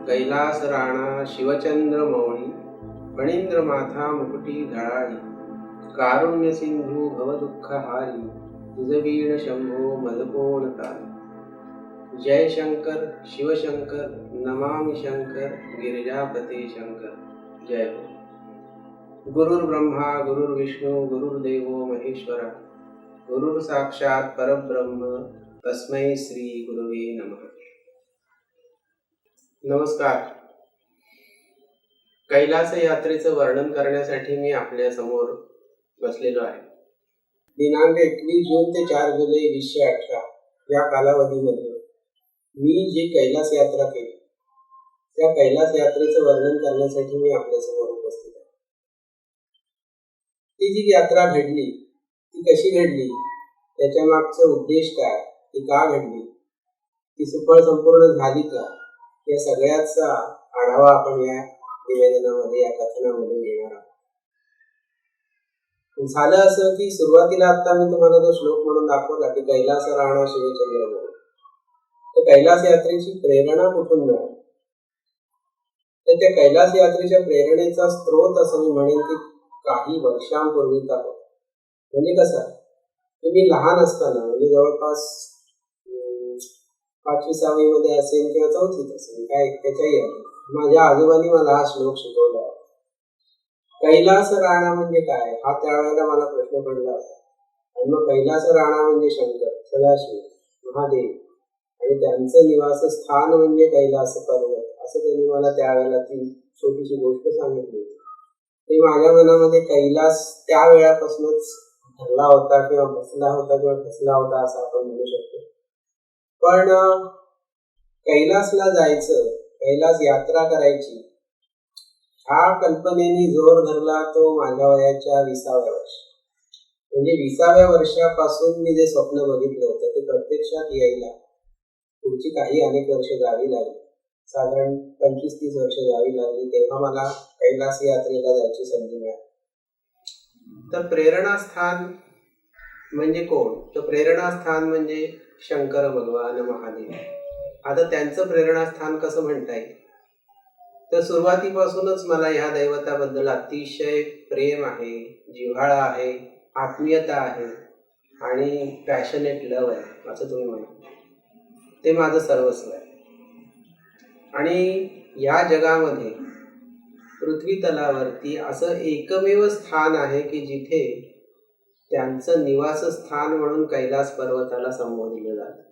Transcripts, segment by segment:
कैलास राणा शिवचंद्र मौळी फणींद्र माथा मुकुटी धळाळी कारुण्य सिंधू भवदुःखहारी तुझवीण शंभो मदकोण तारी। जय शंकर शिवशंकर नमामि शंकर गिरिजापते शंकर। जय हो। गुरुर्ब्रह्मा गुरुर्विष्णू गुरुर्देवो महेश्वरा गुरुर साक्षात परब्रह्म तस्मै श्री गुरुवे नमः। नमस्कार। कैलास यात्रेचं वर्णन करण्यासाठी मी आपल्या समोर बसलेलो आहे। दिनांक 21 जून ते 4 जुलै 2018 या कालावधीमध्ये मी जी कैलास यात्रा केली त्या कैलास यात्रेचं वर्णन करण्यासाठी मी आपल्या समोर उपस्थित आहे। ती जी यात्रा घडली ती कशी घडली, त्याच्या मागचा उद्देश काय, ती का घडली, ती सफळ संपूर्ण झाली का, या सगळ्याचा आढावा आपण या निवेदनामध्ये या कथनामध्ये घेणार आहोत। झालं असं की सुरुवातीला आता मी तुम्हाला जो श्लोक म्हणून दाखवला की कैलास राणा शिवचंद्र मौळी, तर कैलास यात्रेची प्रेरणा कुठून मिळाली, तर त्या कैलास यात्रेच्या प्रेरणेचा स्रोत असं मी म्हणेन की काही वर्षांपूर्वीचा होता। म्हणजे कसं, तुम्ही लहान असताना म्हणजे जवळपास 5वी-6वी मध्ये असेल किंवा 4थीत असेल, काय त्याच्याही आहे, माझ्या आजोबांनी मला हा श्लोक शिकवला। कैलास राणा म्हणजे काय हा त्यावेळेला मला प्रश्न पडला होता। आणि मग कैलास राणा म्हणजे शंकर सदाशिव महादेव आणि त्यांचं निवासस्थान म्हणजे कैलास पर्वत, असं त्यांनी मला त्यावेळेला ती छोटीशी गोष्ट सांगितली होती। ते माझ्या मनामध्ये कैलास त्या वेळापासूनच धरला होता किंवा बसला होता किंवा ठसला होता असं आपण म्हणू शकतो। पण कैलासला जायचं, कैलास यात्रा करायची ह्या कल्पनेने जोर धरला तो माझ्या वयाच्या 20व्या वर्षी। म्हणजे 20व्या वर्षापासून मी जे स्वप्न बघितलं होतं ते प्रत्यक्षात यायला पुढची काही अनेक वर्ष जावी लागली, साधारण 25-30 वर्ष जावी लागली, तेव्हा मला कैलास यात्रेला जायची संधी मिळाली। तर प्रेरणास्थान म्हणजे कोण, तर प्रेरणास्थान म्हणजे शंकर भगवान महादेव। आता त्यांचं प्रेरणास्थान कसं म्हणता येईल, तर सुरुवातीपासूनच मला ह्या दैवताबद्दल अतिशय प्रेम आहे, जिव्हाळा आहे, आत्मीयता आहे आणि पॅशनेट लव्ह आहे असं तुम्ही म्हणा, ते माझं सर्वस्व आहे। आणि या जगामध्ये पृथ्वी तलावरती असं एकमेव स्थान आहे की जिथे त्यांचं निवासस्थान म्हणून कैलास पर्वताला संबोधलं जातं।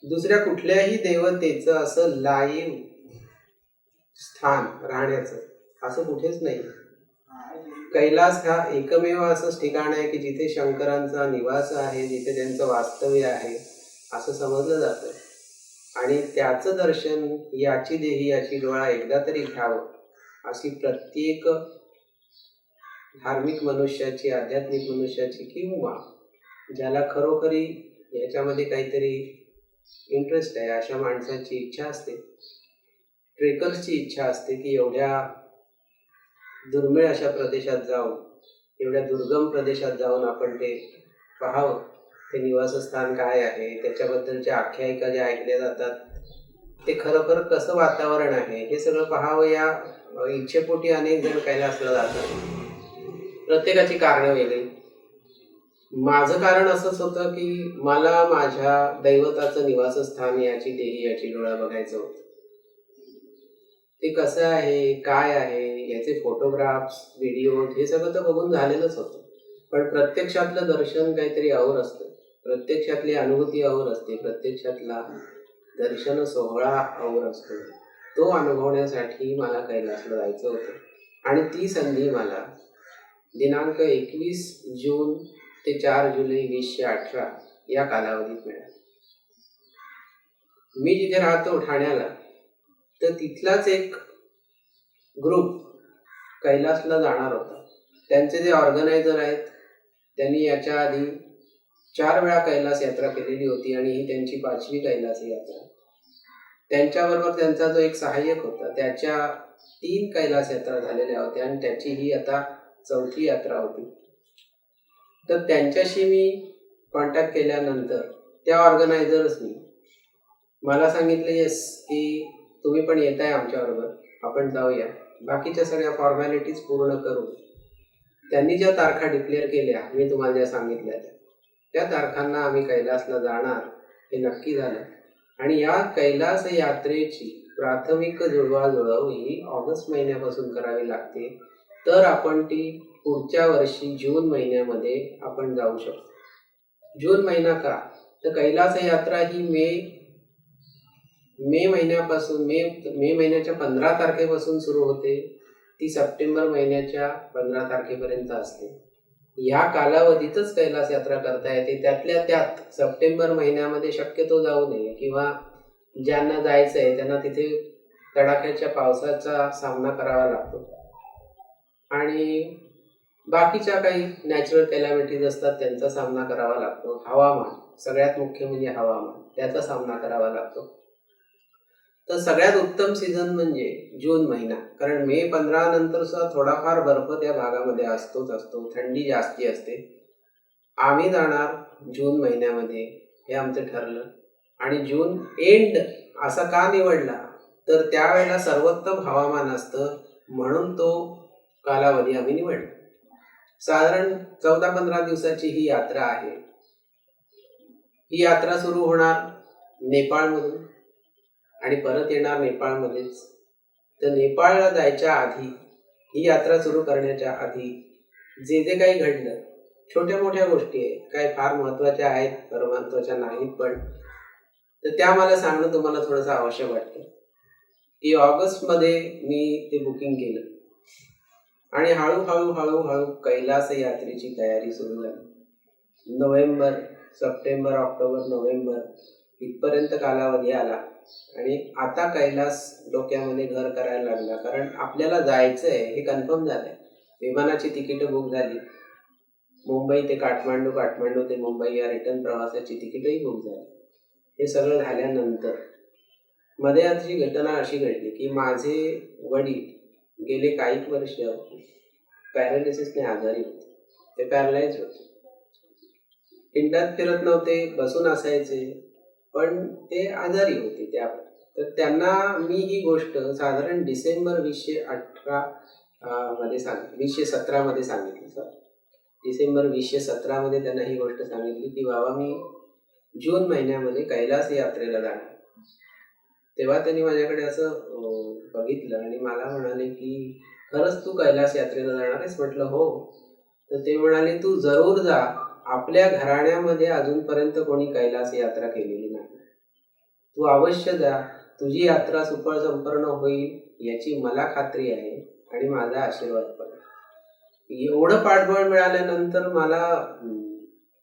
दुसऱ्या कुठल्याही देवतेचं असं लाईव्ह स्थान राहण्याचं असं कुठेच नाही। कैलास हा एकमेव असंच ठिकाण आहे की जिथे शंकरांचा निवास आहे, जिथे त्यांचं वास्तव्य आहे असं समजलं जातं। आणि त्याचं दर्शन याची देही याची डोळा एकदा तरी घ्यावं अशी प्रत्येक धार्मिक मनुष्याची, आध्यात्मिक मनुष्याची किंवा ज्याला खरोखरी याच्यामध्ये काहीतरी इंटरेस्ट आहे अशा माणसाची इच्छा असते, ट्रेकर्सची इच्छा असते की एवढ्या दुर्मिळ अशा प्रदेशात जाऊन, एवढ्या दुर्गम प्रदेशात जाऊन आपण ते पाहावं, ते निवासस्थान काय आहे, त्याच्याबद्दलच्या आख्यायिका ज्या ऐकल्या जातात, ते खरोखर कसं वातावरण आहे हे सगळं पाहावं या इच्छेपोटी अनेक जण कैलासला जातात। प्रत्येकाची कारणं वेगळी। माझं कारण असंच होतं की मला माझ्या दैवताचं निवासस्थान याची देही याची डोळा बघायचं होतं। ते कसं आहे, काय आहे, याचे फोटोग्राफ्स, व्हिडिओ हे सगळं तर बघून झालेलंच होतं, पण प्रत्यक्षातलं दर्शन काहीतरी और असतं, प्रत्यक्षातली अनुभूती और असते, प्रत्यक्षातला दर्शन सोहळा और असतो। तो अनुभवण्यासाठी मला कैलासला जायचं होतं आणि ती संधी मला दिनांक 21 जून ते 4 जुलै 2018 या कालावधीत मिळाली। मी जिथे राहतो ठाण्याला, तर तिथलाच एक ग्रुप कैलासला जाणार होता। त्यांचे जे ऑर्गनायझर आहेत त्यांनी याच्या आधी 4 वेळा कैलास यात्रा केलेली होती आणि ही त्यांची 5वी कैलास यात्रा। त्यांच्याबरोबर त्यांचा जो एक सहाय्यक होता, त्याच्या 3 कैलास यात्रा झालेल्या होत्या आणि त्याची ही आता 4थी यात्रा होती। तर त्यांच्याशी मी कॉन्टॅक्ट केल्यानंतर त्या ऑर्गनायझर्सनी मला सांगितलं येस की तुम्ही पण येताय आमच्याबरोबर, आपण जाऊया. बाकीच्या सगळ्या फॉर्मॅलिटीज पूर्ण करू. त्यांनी ज्या तारखा डिक्लेअर केल्या, मी तुम्हाला ज्या सांगितल्या त्या तारखांना आम्ही कैलासला जाणार हे नक्की झालं. आणि या कैलास यात्रेची प्राथमिक जुळवाजुळव ही ऑगस्ट महिन्यापासून करावी लागते. तर आपण ती पुढच्या वर्षी जून महिन्यामध्ये आपण जाऊ शकतो. जून महिना का? तर कैलास यात्रा ही मे महिन्यापासून मे महिन्याच्या 15 तारखेपासून सुरू होते. ती सप्टेंबर महिन्याच्या 15 तारखेपर्यंत असते. या कालावधीतच कैलास यात्रा करता येते. त्यातल्या त्यात सप्टेंबर महिन्यामध्ये शक्यतो जाऊ नये, किंवा ज्यांना जायचं आहे त्यांना तिथे तडाख्याच्या पावसाचा सामना करावा लागतो. आणि बाकीच्या काही नॅचरल कॅलॅमिटीज असतात त्यांचा सामना करावा लागतो. हवामान, सगळ्यात मुख्य म्हणजे हवामान, त्याचा सामना करावा लागतो. तर सगळ्यात उत्तम सीझन म्हणजे जून महिना, कारण मे 15 नंतर सुद्धा थोडाफार बर्फ त्या भागामध्ये असतो, थंडी जास्ती असते. आम्ही जाणार जून महिन्यामध्ये, हे आमचं ठरलं. आणि जून एंड असा का निवडला, तर त्यावेळेला सर्वोत्तम हवामान असतं, म्हणून तो कालावधी आम्ही निवडला. साधारण 14-15 दिवसाची ही यात्रा आहे. ही यात्रा सुरू होणार नेपाळमधून आणि परत येणार नेपाळमध्येच. तर नेपाळला जायच्या आधी, ही यात्रा सुरू करण्याच्या आधी जे जे काही घडलं, छोट्या मोठ्या गोष्टी आहेत, काही फार महत्त्वाच्या आहेत, फार महत्त्वाच्या नाहीत, पण तर त्या मला सांगणं तुम्हाला थोडंसं आवश्यक वाटतं की ऑगस्टमध्ये मी ते बुकिंग केलं आणि हळूहळू कैलास यात्रेची तयारी सुरू झाली. नोव्हेंबर, सप्टेंबर, ऑक्टोबर, नोव्हेंबर इथपर्यंत कालावधी आला आणि आता कैलास डोक्यामध्ये घर करायला लागला. कारण आपल्याला जायचं आहे हे कन्फर्म झालंय. विमानाची तिकीटं बुक झाली, मुंबई ते काठमांडू, काठमांडू ते मुंबई या रिटर्न प्रवासाची तिकीटही बुक झाली. हे सगळं झाल्यानंतर मध्ये आजची घटना अशी घडली की माझे वडील गेले काही वर्ष पॅरालिसिसने आजारी होते. ते पॅरालाइज होते, पिंडात फिरत नव्हते, बसून असायचे, पण ते आजारी होते. तर त्यांना मी ही गोष्ट साधारण डिसेंबर 2017 मध्ये सांगितली. डिसेंबर 2017 मध्ये त्यांना ही गोष्ट सांगितली की बाबा मी जून महिन्यामध्ये कैलास यात्रेला जाणार. तेव्हा त्यांनी माझ्याकडे असं बघितलं आणि मला म्हणाले की खरंच तू कैलास यात्रेला जाणार आहेस? म्हटलं हो. तर ते म्हणाले तू जरूर जा, आपल्या घराण्यामध्ये अजूनपर्यंत कोणी कैलास यात्रा केलेली नाही, तू अवश्य जा, तुझी यात्रा सुफळ संपन्न होईल याची मला खात्री आहे आणि माझा आशीर्वाद पण. एवढं पाठबळ मिळाल्यानंतर मला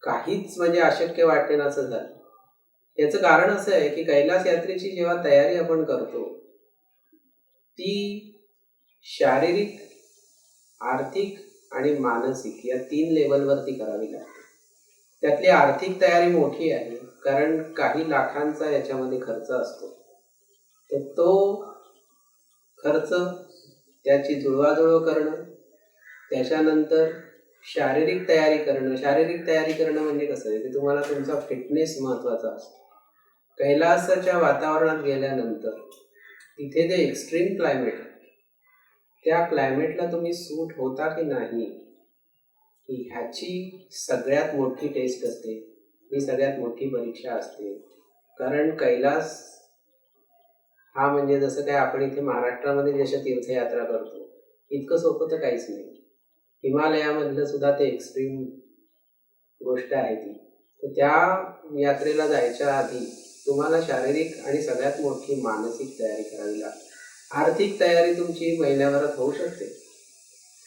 काहीच म्हणजे अशक्य वाटेनासं झालं. याचं कारण असं आहे की कैलास यात्रेची जेव्हा तयारी आपण करतो ती शारीरिक, आर्थिक आणि मानसिक या 3 लेवलवरती करावी लागते. त्यातली आर्थिक तयारी मोठी आहे, कारण काही लाखांचा याच्यामध्ये खर्च असतो. तर तो खर्च, त्याची जुळवाजुळव करणं, त्याच्यानंतर शारीरिक तयारी करणं म्हणजे कसं आहे की तुम्हाला तुमचा फिटनेस महत्त्वाचा असतो. कैलासाच्या वातावरणात गेल्यानंतर तिथे जे एक्स्ट्रीम क्लायमेट, त्या क्लायमेटला तुम्ही सूट होता की नाही ह्याची सगळ्यात मोठी टेस्ट असते, ही सगळ्यात मोठी परीक्षा असते. कारण कैलास हा म्हणजे जसं काय आपण इथे महाराष्ट्रामध्ये जशा तीर्थयात्रा करतो इतकं सोपं तर काहीच नाही. हिमालयामधलं सुद्धा ते एक्स्ट्रीम गोष्ट आहे ती. तर त्या यात्रेला जायच्या आधी तुम्हाला शारीरिक आणि सगळ्यात मोठी मानसिक तयारी करावी लागते. आर्थिक तयारी तुमची महिन्याभरात होऊ शकते.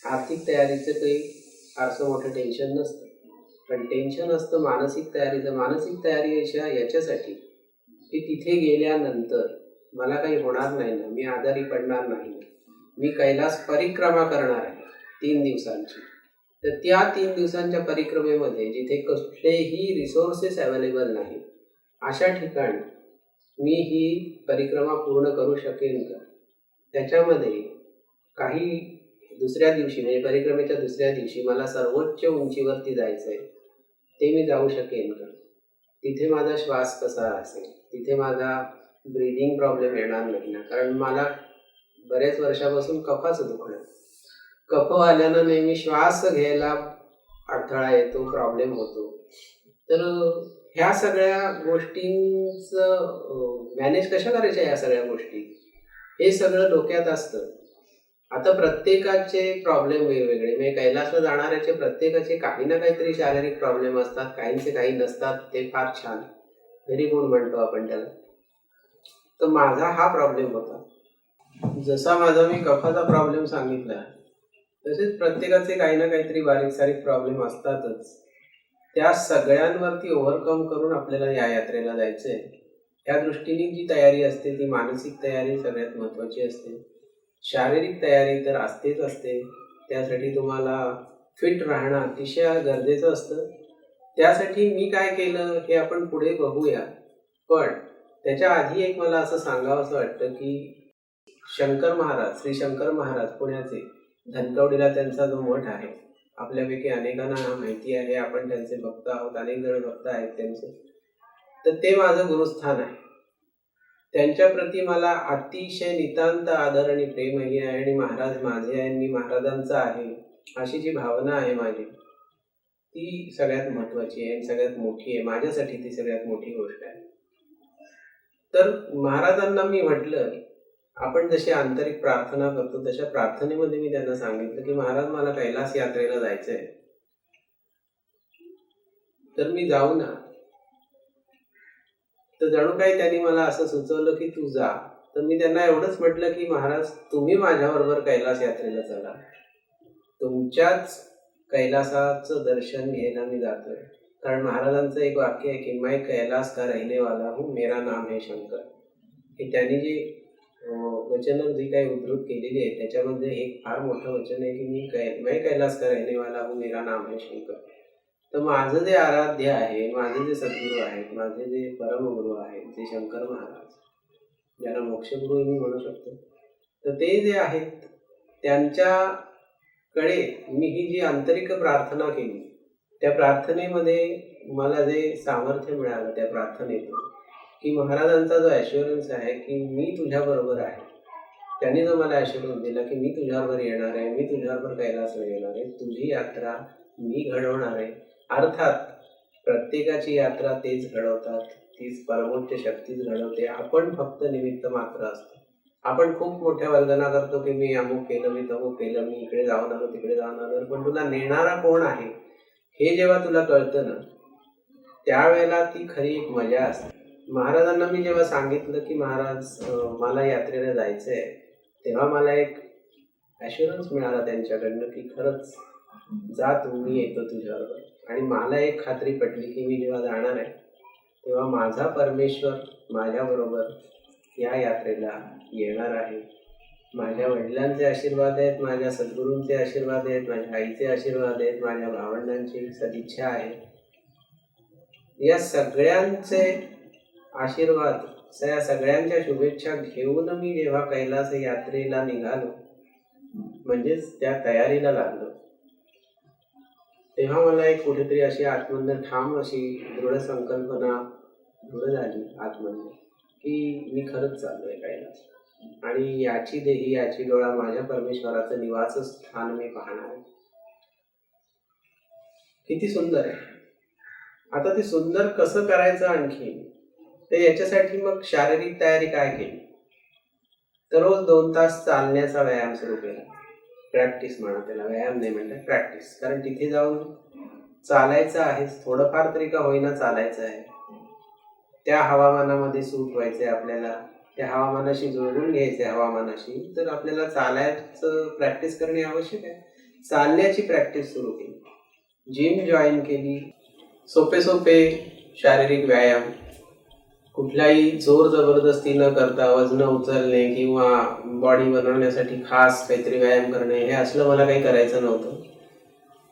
आर्थिक तयारीचं काही फारसं मोठं टेन्शन नसतं, पण टेन्शन असतं मानसिक तयारीचं. मानसिक तयारी याच्यासाठी की तिथे गेल्यानंतर मला काही होणार नाही ना, मी आजारी पडणार नाही, मी कैलास परिक्रमा करणार आहे 3 दिवसांची. तर त्या 3 दिवसांच्या परिक्रमेमध्ये जिथे कुठलेही रिसोर्सेस अवेलेबल नाही अशा ठिकाणी मी ही परिक्रमा पूर्ण करू शकेन का? त्याच्यामध्ये काही दुसऱ्या दिवशी म्हणजे परिक्रमेच्या दुसऱ्या दिवशी मला सर्वोच्च उंचीवरती जायचं आहे, ते मी जाऊ शकेन का? तिथे माझा श्वास कसा असेल, तिथे माझा ब्रीदिंग प्रॉब्लेम येणार नाही ना, कारण मला बऱ्याच वर्षापासून कफाचं दुखणं. कफ आल्यानं नेहमी श्वास घ्यायला अडथळा येतो, प्रॉब्लेम होतो. तर ह्या सगळ्या गोष्टींचं मॅनेज कशा करायच्या, ह्या सगळ्या गोष्टी हे सगळं डोक्यात असतं. आता प्रत्येकाचे प्रॉब्लेम वेगवेगळे, म्हणजे कैलासला जाणाऱ्याचे प्रत्येकाचे काही ना काहीतरी शारीरिक प्रॉब्लेम असतात, काहींचे काही नसतात. ते फार छान, व्हेरी गुड म्हणतो आपण त्याला. तर माझा हा प्रॉब्लेम होता. जसा माझा मी कफाचा प्रॉब्लेम सांगितला, तसेच प्रत्येकाचे काही ना काहीतरी बारीक सारीक प्रॉब्लेम असतातच. त्या सगळ्यांवरती ओव्हरकम करून आपल्याला या यात्रेला जायचं आहे. त्या दृष्टीने जी तयारी असते ती मानसिक तयारी सगळ्यात महत्त्वाची असते. शारीरिक तयारी तर असतेच असते. त्यासाठी तुम्हाला फिट राहणं अतिशय गरजेचं असतं. त्यासाठी मी काय केलं हे आपण पुढे बघूया. पण त्याच्या आधी एक मला असं सांगावंसं वाटतं की शंकर महाराज, श्री शंकर महाराज पुण्याचे, धनकवडीला त्यांचा जो मठ आहे, आपल्यापैकी अनेकांना हा माहिती आहे, आपण त्यांचे भक्त आहोत, अनेक जण भक्त आहेत त्यांचे. तर ते माझं गुरुस्थान आहे. त्यांच्याप्रती मला अतिशय नितांत आदर आणि प्रेमही आहे. आणि महाराज माझे आहे, मी महाराजांचा आहे, अशी जी भावना आहे माझी, ती सगळ्यात महत्त्वाची आहे, सगळ्यात मोठी आहे. माझ्यासाठी ती सगळ्यात मोठी गोष्ट आहे. तर महाराजांना मी म्हटलं, आपण जशी आंतरिक प्रार्थना करतो तशा प्रार्थनेमध्ये मी त्यांना सांगितलं की महाराज मला कैलास यात्रेला जायचंय, तर मी जाऊ ना. तर जणू काही त्यांनी मला असं सुचवलं की तू जा. तर मी त्यांना एवढंच म्हटलं की महाराज तुम्ही माझ्याबरोबर कैलास यात्रेला चला, तुमच्याच कैलासाचं दर्शन घ्यायला मी जातोय. कारण महाराजांचं एक वाक्य आहे की मैं कैलास का रहने वाला हूँ, मेरा नाम है शंकर. की त्यांनी जी वचनं जी काही उद्धृत केलेली आहे त्याच्यामध्ये एक फार मोठं वचन आहे की मैं कैलास का रहने वाला हूँ, मेरा नाम है शंकर. तर माझं जे आराध्य आहे, माझे जे सद्गुरू आहेत, माझे जे परमगुरू आहेत, जे शंकर महाराज, ज्यांना मोक्षगुरू मी म्हणू शकतो, तर ते जे आहेत त्यांच्याकडे मी ही जी आंतरिक प्रार्थना केली, त्या प्रार्थनेमध्ये मला जे सामर्थ्य मिळालं त्या प्रार्थनेतून, की महाराजांचा जो ॲश्युरन्स आहे की मी तुझ्याबरोबर आहे, त्यांनी जो मला ॲश्युरन्स दिला की मी तुझ्याबरोबर येणार आहे, मी तुझ्याबरोबर कैलासला येणार आहे, तुझी यात्रा मी घडवणार आहे. अर्थात प्रत्येकाची यात्रा तेच घडवतात, तीच परमोच्च शक्तीच घडवते. आपण फक्त निमित्त मात्र असतो. आपण खूप मोठ्या वल्गना करतो की मी अमुक केलं, मी तमुक केलं, मी इकडे जाऊन आलो, तिकडे जाऊन आलो. पण तुला नेणारा कोण आहे हे जेव्हा तुला कळतं ना, त्यावेळेला ती खरी एक मजा असते. महाराजांना मी जेव्हा सांगितलं की महाराज मला यात्रेला जायचं आहे, तेव्हा मला एक ॲश्युरन्स मिळाला त्यांच्याकडनं की खरंच जा तू, मी येतो तुझ्याबरोबर. आणि मला एक खात्री पटली की मी जेव्हा जाणार आहे तेव्हा माझा परमेश्वर माझ्याबरोबर या यात्रेला येणार आहे. माझ्या वडिलांचे आशीर्वाद आहेत, माझ्या सद्गुरूंचे आशीर्वाद आहेत, माझ्या आईचे आशीर्वाद आहेत, माझ्या भावंडांची सदिच्छा आहे. या सगळ्यांचे आशीर्वाद, या सगळ्यांच्या शुभेच्छा घेऊन मी जेव्हा कैलास यात्रेला निघालो, म्हणजेच त्या तयारीला लागलो, तेव्हा मला एक कुठेतरी अशी आतमधनं ठाम अशी दृढ संकल्पना दृढ झाली आतमधनं की मी खरंच चाललोय कैलास. आणि याची देही याची डोळा माझ्या परमेश्वराचं निवासस्थान मी पाहणार आहे. किती सुंदर आहे. आता ते सुंदर कसं करायचं आणखी, तर याच्यासाठी मग शारीरिक तयारी काय केली, तर रोज 2 तास चालण्याचा व्यायाम सुरू केला. प्रॅक्टिस म्हणा त्याला, व्यायाम नाही म्हणतात, प्रॅक्टिस. कारण तिथे जाऊन चालायचं आहे, थोडंफार तरी का होईना चालायचं आहे. त्या हवामानामध्ये सूट व्हायचंय आपल्याला, त्या हवामानाशी जुळवून घ्यायचंय हवामानाशी, तर आपल्याला चालायचं प्रॅक्टिस करणे आवश्यक आहे. चालण्याची प्रॅक्टिस सुरू केली, जिम जॉईन केली. सोपे सोपे शारीरिक व्यायाम, कुठलाही जोर जबरदस्ती न करता वजन उचलणे किंवा बॉडी बनवण्यासाठी खास काहीतरी व्यायाम करणे, हे असलं मला काही करायचं नव्हतं.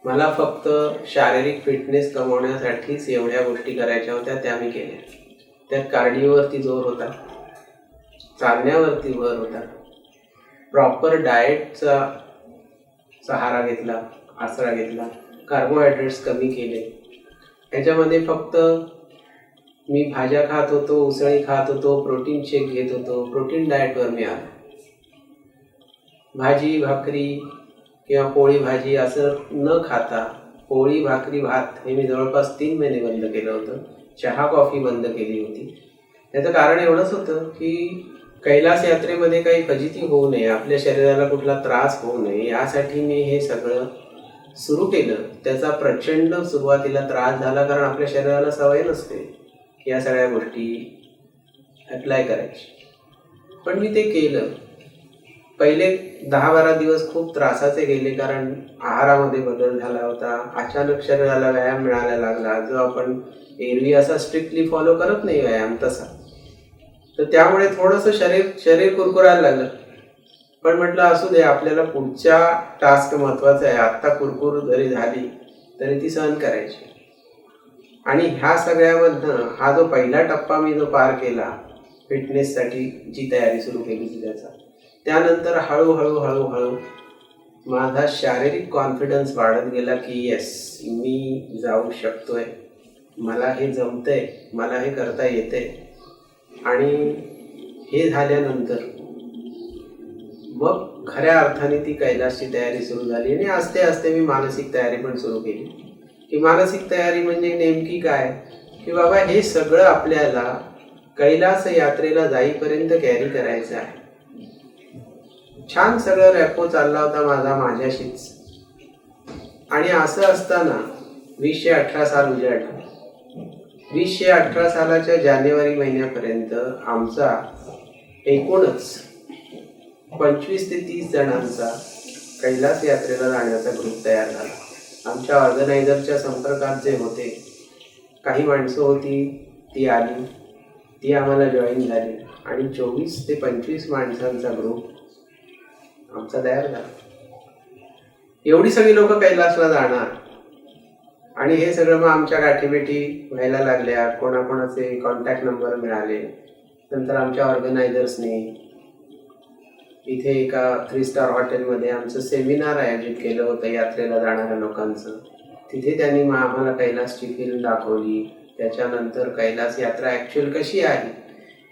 मला फक्त शारीरिक फिटनेस कमवण्यासाठीच एवढ्या गोष्टी करायच्या होत्या, त्या मी केल्या. त्यात कार्डिओवरती जोर होता, चालण्यावरती भर होता, प्रॉपर डाएटचा सहारा घेतला, आसरा घेतला, कार्बोहायड्रेट्स कमी केले. ह्याच्यामध्ये फक्त मी भाज्या खात होतो, उसळी खात होतो, प्रोटीन शेक घेत होतो, प्रोटीन डाएटवर मी आलो. भाजी भाकरी किंवा पोळी भाजी असं न खाता पोळी भाकरी भात हे मी जवळपास 3 महिने बंद केलं होतं. चहा कॉफी बंद केली होती. याचं कारण एवढंच होतं की कैलास यात्रेमध्ये काही फजिती होऊ नये, आपल्या शरीराला कुठला त्रास होऊ नये, यासाठी मी हे सगळं सुरू केलं. त्याचा प्रचंड सुरुवातीला त्रास झाला, कारण आपल्या शरीराला सवय नसते की या सगळ्या गोष्टी अप्लाय करायची. पण मी ते केलं. पहिले 10-12 दिवस खूप त्रासाचे गेले, कारण आहारामध्ये बदल झाला होता. अचानक शरीराला व्यायाम मिळायला लागला, जो आपण एरवी असा स्ट्रिक्टली फॉलो करत नाही व्यायाम तसा. तर त्यामुळे थोडंसं शरीर कुरकुरायला लागलं. पण म्हटलं असू दे, आपल्याला पुढच्या टास्क महत्त्वाचा आहे. आत्ता कुरकुर जरी झाली तरी ती सहन करायची. आणि ह्या सगळ्यामधनं हा जो पहिला टप्पा मी जो पार केला, फिटनेससाठी जी तयारी सुरू केली होती त्याचा, त्यानंतर हळूहळू माझा शारीरिक कॉन्फिडन्स वाढत गेला की येस, मी जाऊ शकतोय, मला हे जमतंय, मला हे करता येतंय. आणि हे झाल्यानंतर मग खऱ्या अर्थाने ती कैलासची तयारी सुरू झाली. आणि आस्ते आस्ते मी मानसिक तयारी पण सुरू केली. की मानसिक तयारी म्हणजे नेमकी काय, की बाबा हे सगळं आपल्याला कैलास यात्रेला जाईपर्यंत कॅरी करायचं आहे. छान सगळं रॅपो चालला होता माझ्याशीच. आणि असं असताना 2018 साल उजाडलं. 2018 सालाच्या जानेवारी महिन्यापर्यंत आमचा एकूणच 25 ते 30 जणांचा कैलास यात्रेला जाण्याचा ग्रुप तयार झाला. आमच्या ऑर्गनायझरच्या संपर्कात जे होते काही माणसं होती, ती आली, ती आम्हाला जॉईन झाली आणि 24 ते 25 माणसांचा ग्रुप आमचा तयार झाला. एवढी सगळी लोक कैलासला जाणार. आणि हे सगळं मग आमच्या गाठीभेटी व्हायला लागल्या. कोणाकोणाचे कॉन्टॅक्ट नंबर मिळाले. नंतर आमच्या ऑर्गनायझर्सने इथे एका 3 स्टार हॉटेलमध्ये आमचं सेमिनार आयोजित केलं होतं यात्रेला जाणाऱ्या लोकांचं. तिथे त्यांनी आम्हाला कैलासची फिल्म दाखवली. त्याच्यानंतर कैलास यात्रा ॲक्च्युअल कशी आहे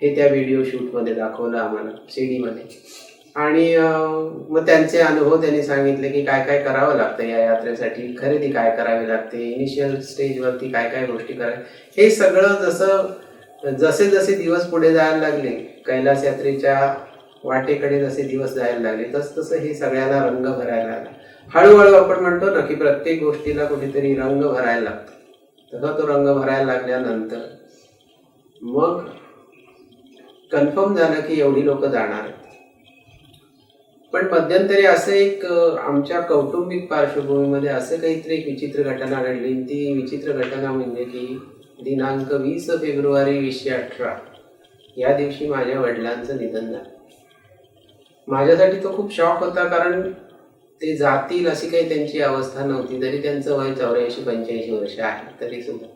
हे त्या व्हिडिओ शूटमध्ये दाखवलं आम्हाला, सीडीमध्ये. आणि मग त्यांचे अनुभव त्यांनी सांगितले की काय काय करावं लागतं या यात्रेसाठी, खरेदी काय करावी लागते, इनिशियल स्टेजवरती काय काय गोष्टी कराव्या. हे सगळं जसे जसे दिवस पुढे जायला लागले, कैलास यात्रेच्या वाटेकडे जसे दिवस जायला लागले, तसं हे सगळ्याला रंग भरायला लागला. हळूहळू आपण म्हणतो ना की प्रत्येक गोष्टीला कुठेतरी रंग भरायला लागतो. तसा तो रंग भरायला लागल्यानंतर मग कन्फर्म झालं की एवढी लोक जाणार आहेत. पण मध्यंतरी असं एक आमच्या कौटुंबिक पार्श्वभूमीमध्ये असं काहीतरी एक विचित्र घटना घडली. ती विचित्र घटना म्हणजे की दिनांक 20 फेब्रुवारी 2018 या दिवशी माझ्या वडिलांचं निधन झालं. माझ्यासाठी तो खूप शॉक होता, कारण ते जातील अशी काही त्यांची अवस्था नव्हती. तरी त्यांचं वय 84-85 वर्ष आहे तरी सुद्धा,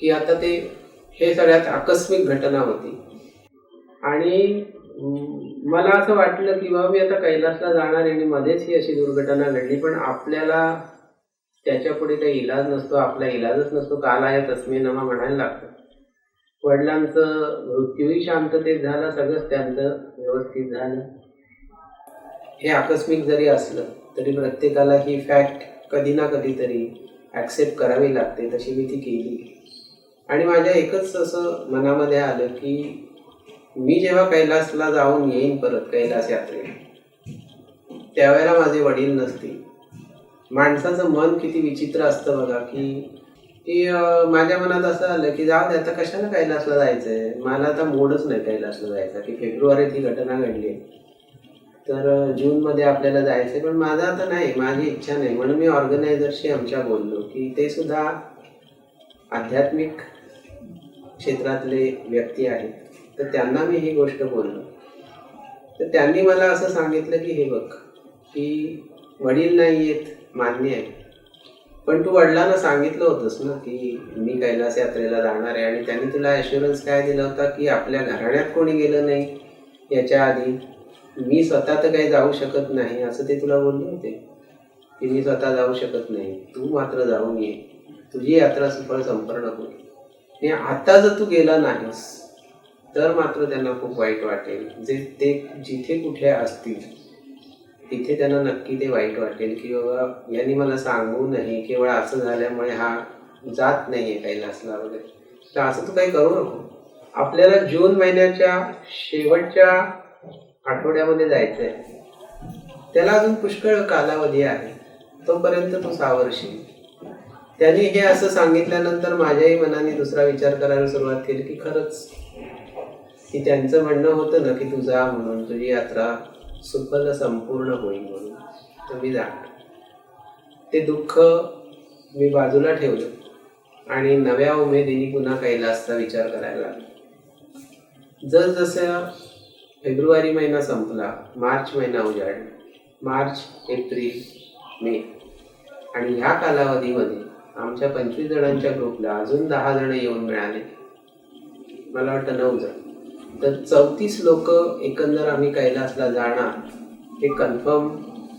की आता ते हे सगळ्यात आकस्मिक घटना होती. आणि मला असं वाटलं की बाबा मी आता कैलासला जाणार आणि मध्येच ही अशी दुर्घटना घडली. पण आपल्याला त्याच्यापुढे काही इलाज नसतो, आपला इलाजच नसतो. कालाय तस्मै नमः म्हणायला लागतं. वडिलांचं मृत्यूही शांततेत झाला, सगळंच त्यांचं व्यवस्थित झालं. हे आकस्मिक जरी असलं तरी प्रत्येकाला ही फॅक्ट कधी ना कधीतरी ॲक्सेप्ट करावी लागते. तशी मी ती केली. आणि माझ्या एकच असं मनामध्ये आलं की मी जेव्हा कैलासला जाऊन येईन परत कैलास यात्रेला, त्यावेळेला माझे वडील नसतील. माणसाचं मन किती विचित्र असतं बघा, की माझ्या मनात असं आलं की जाऊ दे, आता कशाला कैलासला जायचंय, मला आता मूडच नाही कैलासला जायचा. की फेब्रुवारीत ही घटना घडली तर जूनमध्ये आपल्याला जायचंय, पण माझं आता नाही, माझी इच्छा नाही. म्हणून मी ऑर्गनायझरशी आमच्या बोललो की ते सुद्धा आध्यात्मिक क्षेत्रातले व्यक्ती आहेत, तर त्यांना मी ही गोष्ट बोललो. तर त्यांनी मला असं सांगितलं की हे बघ, की वडील नाही येत मान्य आहे, पण तू वडिलांना सांगितलं होतंस ना की मी कैलास यात्रेला जाणार आहे. आणि त्यांनी तुला ॲश्युरन्स काय दिला होता की आपल्या घराण्यात कोणी गेलं नाही याच्या आधी, मी स्वतः तर काही जाऊ शकत नाही असं ते तुला बोलले होते की मी स्वतः जाऊ शकत नाही, तू मात्र जाऊन ये, तुझी यात्रा सफळ संपन्न होईल. आणि आता जर तू गेला नाहीस तर मात्र त्यांना खूप वाईट वाटेल. जे ते जिथे कुठे असतील तिथे त्यांना नक्की ते वाईट वाटेल की बाबा यांनी मला सांगू नाही, केवळ असं झाल्यामुळे हा जात नाहीये कैलासला वगैरे. तर असं तू काही करू नको. आपल्याला जून महिन्याच्या शेवटच्या आठवड्यामध्ये जायचंय. त्याला अजून पुष्कळ कालावधी आहे, तोपर्यंत तू सावरशील. त्यांनी हे असं सांगितल्यानंतर माझ्याही मनाने दुसरा विचार करायला सुरुवात केली की खरंच की त्यांचं म्हणणं होतं ना की तू जा म्हणून, तुझी यात्रा सुफल संपूर्ण होईल म्हणून. तर मी जाणार. ते दुःख मी बाजूला ठेवलं आणि नव्या उमेदीने पुन्हा कैलासचा विचार करायला लागलो. जसजसं फेब्रुवारी महिना संपला, मार्च महिना उजाडला. मार्च, एप्रिल, मे आणि ह्या कालावधीमध्ये आमच्या 25 जणांच्या ग्रुपला अजून 10 जण येऊन मिळाले. मला वाटतं 9 जण. तर 34 लोक एकंदर आम्ही कैलासला जाणार हे कन्फर्म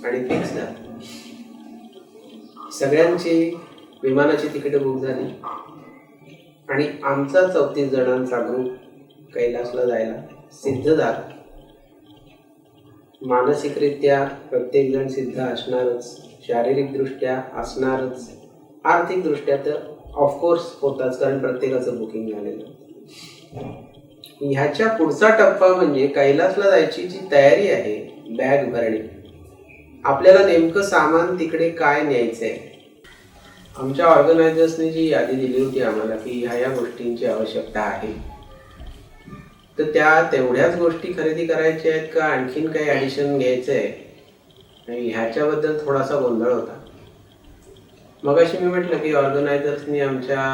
आणि फिक्स झालं. सगळ्यांची विमानाची तिकीटं बुक झाली आणि आमचा 34 जणांचा ग्रुप कैलासला जायला सिद्ध झाला. मानसिकरित्या प्रत्येक जण सिद्ध असणारच, शारीरिकदृष्ट्या असणारच, आर्थिकदृष्ट्या तर ऑफकोर्स होताच, कारण प्रत्येकाचं बुकिंग झालेलं. ह्याच्या पुढचा टप्पा म्हणजे कैलासला जायची जी तयारी आहे, बॅग भरणे. आपल्याला नेमकं सामान तिकडे काय न्यायचंय. आमच्या ऑर्गनायझर्सने जी यादी दिली होती आम्हाला की ह्या गोष्टींची आवश्यकता आहे, तर त्या तेवढ्याच गोष्टी खरेदी करायच्या आहेत का आणखीन काही ॲडिशन घ्यायचं आहे, ह्याच्याबद्दल थोडासा गोंधळ होता. मगाशी मी म्हटलं की ऑर्गनायझर्सनी आमच्या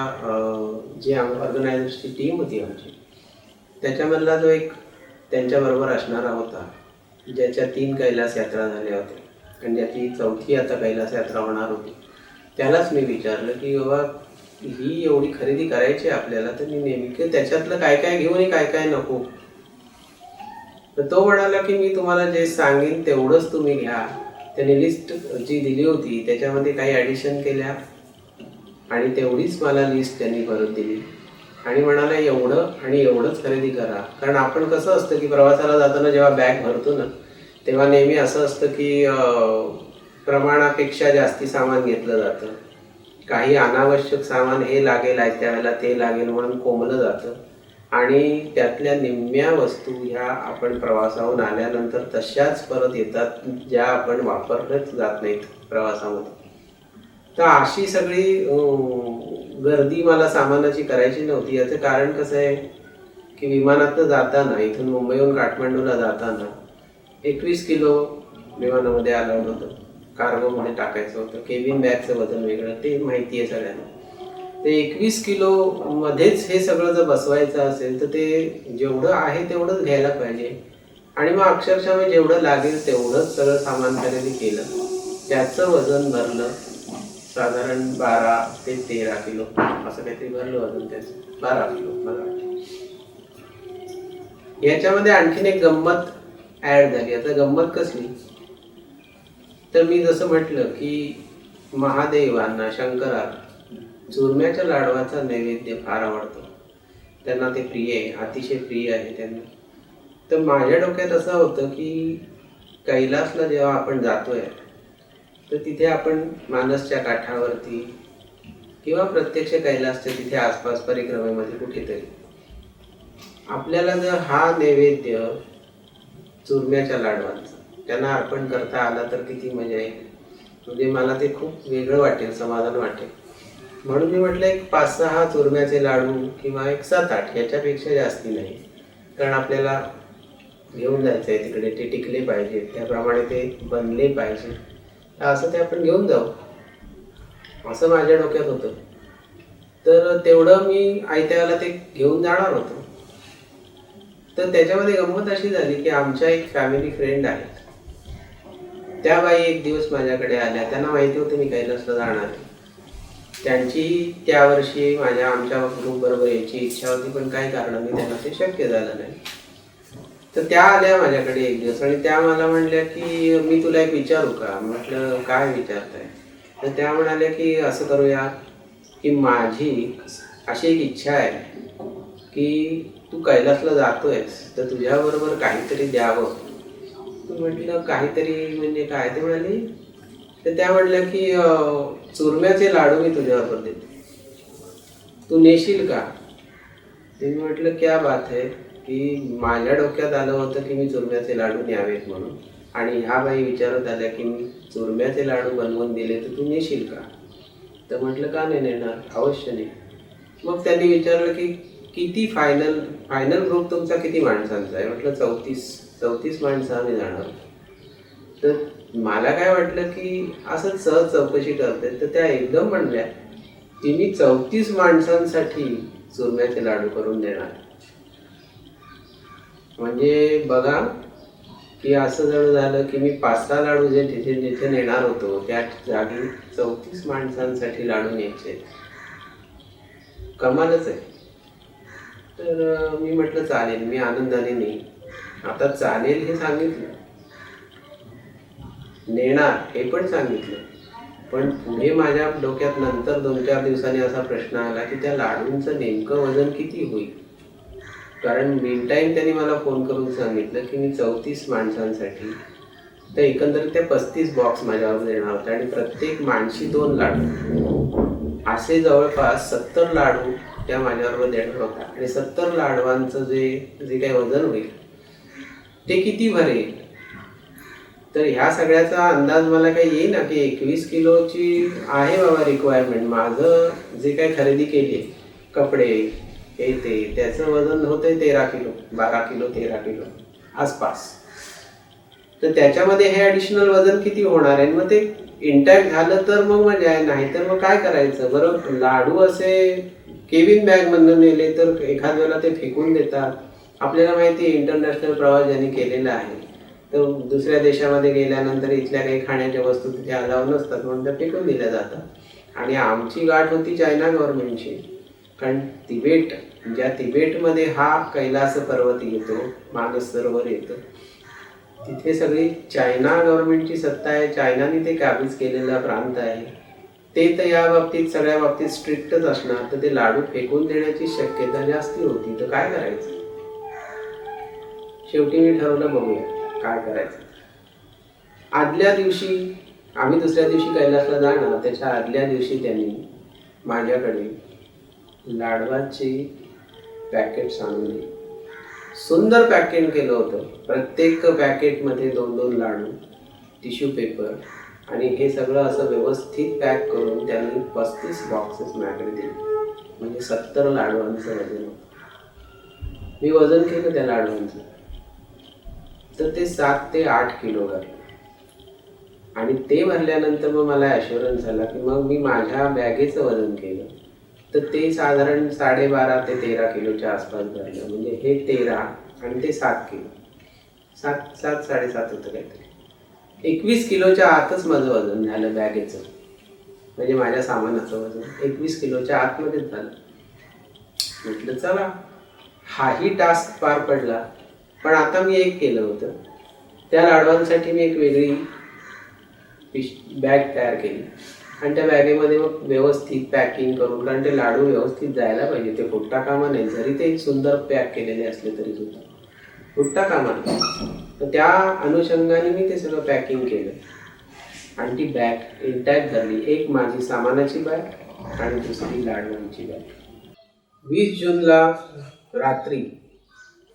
जी ऑर्गनायझर्सची टीम होती आमची, त्याच्यामधला जो एक त्यांच्याबरोबर असणारा होता, ज्याच्या 3 कैलास यात्रा झाल्या होत्या आणि ज्याची 4थी आता कैलास यात्रा होणार होती, त्यालाच मी विचारलं की बाबा ही एवढी खरेदी करायची आपल्याला, तर मी नेमकं त्याच्यातलं काय काय घेऊ आणि काय काय नको. तर तो म्हणाला की मी तुम्हाला जे सांगेन तेवढंच तुम्ही घ्या. त्याने लिस्ट जी दिली होती त्याच्यामध्ये काही ॲडिशन केल्या आणि तेवढीच मला लिस्ट त्यांनी परत दिली आणि म्हणाला एवढं आणि एवढंच खरेदी करा. कारण आपण कसं असतं की प्रवासाला जाताना जेव्हा बॅग भरतो ना, तेव्हा नेहमी असं असतं की प्रमाणापेक्षा जास्ती सामान घेतलं जातं. काही अनावश्यक सामान हे लागेल आहे त्यावेळेला ते लागेल म्हणून कोंबलं जातं आणि त्यातल्या निम्म्या वस्तू ह्या आपण प्रवासाहून आल्यानंतर तशाच परत येतात, ज्या आपण वापरल्याच जात नाहीत प्रवासामध्ये. तर अशी सगळी गर्दी मला सामानाची करायची नव्हती. याचं कारण कसं आहे की विमानातनं जाताना, इथून मुंबईहून काठमांडूला जाताना 21 किलो विमानामध्ये अलाउड होतं, कार्गोमध्ये टाकायचं होतं. केबिन बॅगचं वजन वेगळं, ते माहिती आहे सगळ्यांना. ते 21 किलोमध्येच हे सगळं जर बसवायचं असेल तर ते जेवढं आहे तेवढंच घ्यायला पाहिजे. आणि मग अक्षरशः मी जेवढं लागेल तेवढंच सगळं सामान खरेदी केलं. त्याचं वजन भरलं साधारण 12 ते 13 किलो असं काहीतरी भरलं वजन त्याचं. 12 किलो मला वाटतं. याच्यामध्ये आणखीन एक गंमत ॲड झाली. आता गंमत कसली, तर मी जसं म्हटलं की महादेवांना, शंकराला चुरम्याच्या लाडवाचा नैवेद्य फार आवडतो. त्यांना ते प्रिय आहे, अतिशय प्रिय आहे त्यांना. तर माझ्या डोक्यात असं होतं की कैलासला जेव्हा आपण जातोय तर तिथे आपण मानसच्या काठावरती किंवा प्रत्यक्ष कैलासच्या तिथे आसपास परिक्रमेमध्ये कुठेतरी आपल्याला जर हा नैवेद्य चुरम्याच्या लाडवांचा त्यांना अर्पण करता आला तर किती मजा येईल. म्हणजे मला ते खूप वेगळं वाटेल, समाधान वाटेल. म्हणून मी म्हटलं एक 5-6 चुरम्याचे लाडू किंवा एक 7-8, याच्यापेक्षा जास्ती नाही. कारण आपल्याला घेऊन जायचं आहे तिकडे, ते टिकले पाहिजे, त्याप्रमाणे ते बनले पाहिजे. असं ते आपण घेऊन जाऊ असं माझ्या डोक्यात होतं. तर तेवढं मी आयत्याला ते घेऊन जाणार होतो. तर त्याच्यामध्ये गंमत अशी झाली की आमच्या एक फॅमिली फ्रेंड आहेत, त्या बाई एक दिवस माझ्याकडे आल्या. त्यांना माहिती होतं मी कैलासला जाणार आहे. त्यांची त्यावर्षी आमच्या ग्रुपबरोबर यायची इच्छा होती, पण काही कारणाने त्यांना ते शक्य झालं नाही. तर त्या आल्या माझ्याकडे एक दिवस आणि त्या मला म्हणल्या की मी तुला एक विचारू का. म्हटलं काय विचारताय. तर त्या म्हणाल्या की असं करूया की माझी अशी एक इच्छा आहे की तू कैलासला जातोयस तर तुझ्याबरोबर काहीतरी द्यावं. तू म्हटलं काहीतरी म्हणजे काय? ते म्हणाली, तर त्या म्हटल्या की चुरम्याचे लाडू मी तुझ्याबरोबर देते, तू नेशील का? ते मी म्हटलं क्या बात आहे, की माझ्या डोक्यात आलं होतं की मी चुरम्याचे लाडू न्यावेत म्हणून, आणि ह्या बाई विचारत आल्या की मी चुरम्याचे लाडू बनवून दिले तर तू नेशील का? तर म्हटलं का नाही नेणार, अवश्य नाही. मग त्यांनी विचारलं की किती फायनल फायनल ग्रुप तुमचा किती माणसांचा आहे? म्हटलं 34 माणसं आम्ही जाणार. तर मला काय वाटलं की असंच सहज चौकशी करते, तर त्या एकदम म्हणल्या की मी 34 माणसांसाठी चुरम्याचे लाडू करून देणार. म्हणजे बघा की असं जण झालं की मी 5-6 लाडू जे तिथे जिथे नेणार होतो त्या जागी 34 माणसांसाठी लाडू न्यायचे. कमालच आहे. तर मी म्हटलं चालेल, मी आनंदाने नेईन. आता चालेल हे सांगितलं, नेणार हे पण सांगितलं, पण पुढे माझ्या डोक्यात नंतर 2-4 दिवसांनी असा प्रश्न आला की त्या लाडूंचं नेमकं वजन किती होईल. कारण मेन टाईम त्यांनी मला फोन करून सांगितलं की मी 34 माणसांसाठी, तर एकंदरीत त्या 35 बॉक्स माझ्यावर देणार होते आणि प्रत्येक माणशी 2 लाडू, असे जवळपास 70 लाडू त्या माझ्याबरोबर देणार होता. आणि 70 लाडवांचं जे काही वजन होईल ते किती भरेल. तर ह्या सगळ्याचा अंदाज मला काही येईल ना की 21 किलोची आहे बाबा रिक्वायरमेंट. माझं जे काही खरेदी केली आहे, कपडे हे ते, त्याचं वजन होतंय 13 किलो, 12 किलो, 13 किलो आसपास. तर त्याच्यामध्ये हे ॲडिशनल वजन किती होणार आहे? मग ते इंटॅक्ट झालं तर मग मजा आहे, नाही तर मग काय करायचं. बरं, लाडू असे केबिन बॅगमधून नेले तर एखाद वेळेला ते फेकून देतात. आपल्याला माहिती आहे इंटरनॅशनल प्रवास ज्यांनी केलेला आहे, तर दुसऱ्या देशामध्ये गेल्यानंतर इथल्या काही खाण्याच्या वस्तू तिथे अलाव नसतात म्हणून त्या फेकून दिल्या जातात. आणि आमची गाठ होती चायना गव्हर्नमेंटची, कारण तिबेटमध्ये हा कैलास पर्वत येतो, मानस सरोवर येतं, तिथे सगळी चायना गव्हर्नमेंटची सत्ता आहे. चायनाने ते काबीज केलेला प्रांत आहे. ते तर या बाबतीत सगळ्या बाबतीत स्ट्रिक्टच असणार, तर ते लाडू फेकून देण्याची शक्यता जास्ती होती. तर काय करायचं? शेवटी मी ठरवलं बघूया काय करायचं. आदल्या दिवशी आम्ही दुसऱ्या दिवशी कैलासला जाणार, त्याच्या आदल्या दिवशी त्यांनी माझ्याकडे लाडवाचे पॅकेट्स आणले. सुंदर पॅकेट केलं होतं. प्रत्येक पॅकेटमध्ये 2-2 लाडू, टिश्यू पेपर, आणि हे सगळं असं व्यवस्थित पॅक करून त्यांनी 35 बॉक्सेस माझ्याकडे दिले. म्हणजे 70 लाडवांचं वजन होतं. मी वजन केलं त्या लाडवांचं, तर ते 7 ते 8 किलो भरले. आणि ते भरल्यानंतर मग मला ॲश्युरन्स झाला की मग मी माझ्या बॅगेचं वजन केलं, तर ते साधारण 12.5 ते 13 किलोच्या आसपास भरलं. म्हणजे हे 13 आणि ते 7 किलो, 7-7.5 होतं काहीतरी. 21 किलोच्या आतच माझं वजन झालं बॅगेचं, म्हणजे माझ्या सामानाचं वजन 21 किलोच्या आतमध्येच झालं. म्हटलं चला, हाही टास्क पार पडला. पण आता मी एक केलं होतं, त्या लाडवांसाठी मी एक वेगळी बॅग तयार केली आणि त्या बॅगेमध्ये मग व्यवस्थित पॅकिंग करून, कारण ते लाडू व्यवस्थित जायला पाहिजे, ते फुटता कामा नाही. जरी ते सुंदर पॅक केलेले असले तरी सुद्धा फुटता कामा नाही. तर त्या अनुषंगाने मी ते सगळं पॅकिंग केलं आणि ती बॅग इंटॅक्ट झाली. एक माझी सामानाची बॅग आणि दुसरी लाडवांची बॅग. 20 जूनला रात्री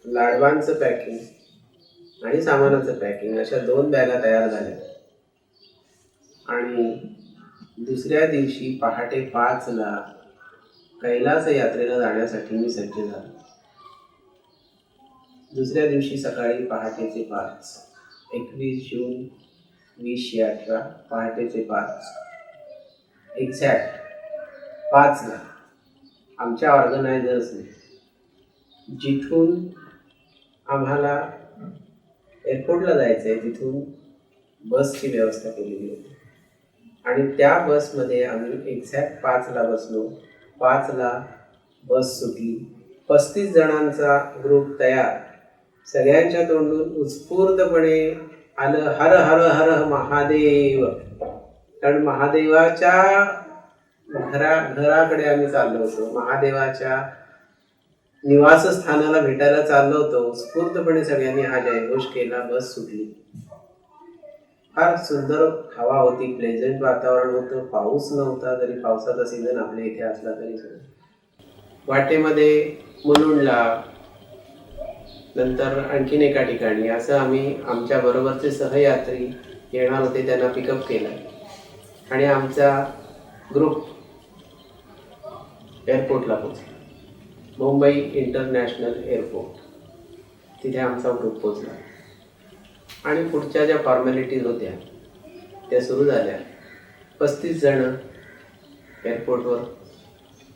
लाडवांचं पॅकिंग आणि सामानाचं पॅकिंग अशा 2 बॅगा तयार झाल्या. आणि दुसऱ्या दिवशी पहाटे 5ला कैलास यात्रेला जाण्यासाठी मी सज्ज झालो. दुसऱ्या दिवशी सकाळी पहाटेचे 5, 21 जून 2018 पहाटेचे 5, एक्झॅक्ट 5ला आमच्या ऑर्गनायझर्सने जिथून आम्हाला एअरपोर्टला जायचं आहे तिथून बसची व्यवस्था केलेली होती. आणि त्या बसमध्ये आम्ही एक्झॅक्ट 5ला बसलो. 5ला बस सुटली. 35 जणांचा ग्रुप तयार. सगळ्यांच्या तोंडून उत्स्फूर्तपणे आलं हर हर हर महादेव. कारण महादेवाच्या घराकडे आम्ही चाललो होतो. महादेवाच्या निवासस्थानाला भेटायला चाललो होतो. उत्स्फूर्तपणे सगळ्यांनी हा जयघोष केला. बस सुटली. फार सुंदर हवा होती, प्लेझंट वातावरण होतं. पाऊस नव्हता, जरी पावसाचा सीझन आपल्या इथे असला तरी सुद्धा. वाटेमध्ये मुलुंडला, नंतर आणखीन एका ठिकाणी असं आम्ही आमच्या बरोबरचे सहयात्री येणार होते त्यांना पिकअप केलं आणि आमचा ग्रुप एअरपोर्टला पोचला. मुंबई इंटरनॅशनल एअरपोर्ट, तिथे आमचा ग्रुप पोचला आणि पुढच्या ज्या फॉर्मॅलिटीज होत्या त्या सुरू झाल्या. 35 जण एअरपोर्टवर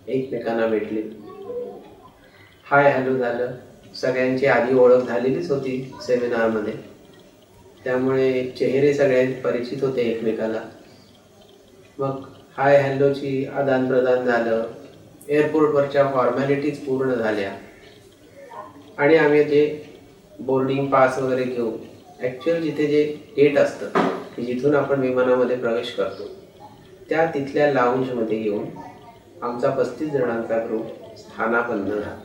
एकमेकांना भेटले. हाय हॅलो झालं. सगळ्यांची आधी ओळख झालेलीच होती सेमिनारमध्ये, त्यामुळे चेहरे सगळ्यांचे परिचित होते एकमेकाला. मग हाय हॅलोची आदान प्रदान झालं. एअरपोर्टवरच्या फॉर्मॅलिटीज पूर्ण झाल्या आणि आम्ही जे बोर्डिंग पास वगैरे घेऊ, ॲक्च्युअल जिथे जे गेट असतं की जिथून आपण विमानामध्ये प्रवेश करतो, त्या तिथल्या लाऊंजमध्ये येऊन आमचा 35 जणांचा ग्रुप स्थानापन्न झाला.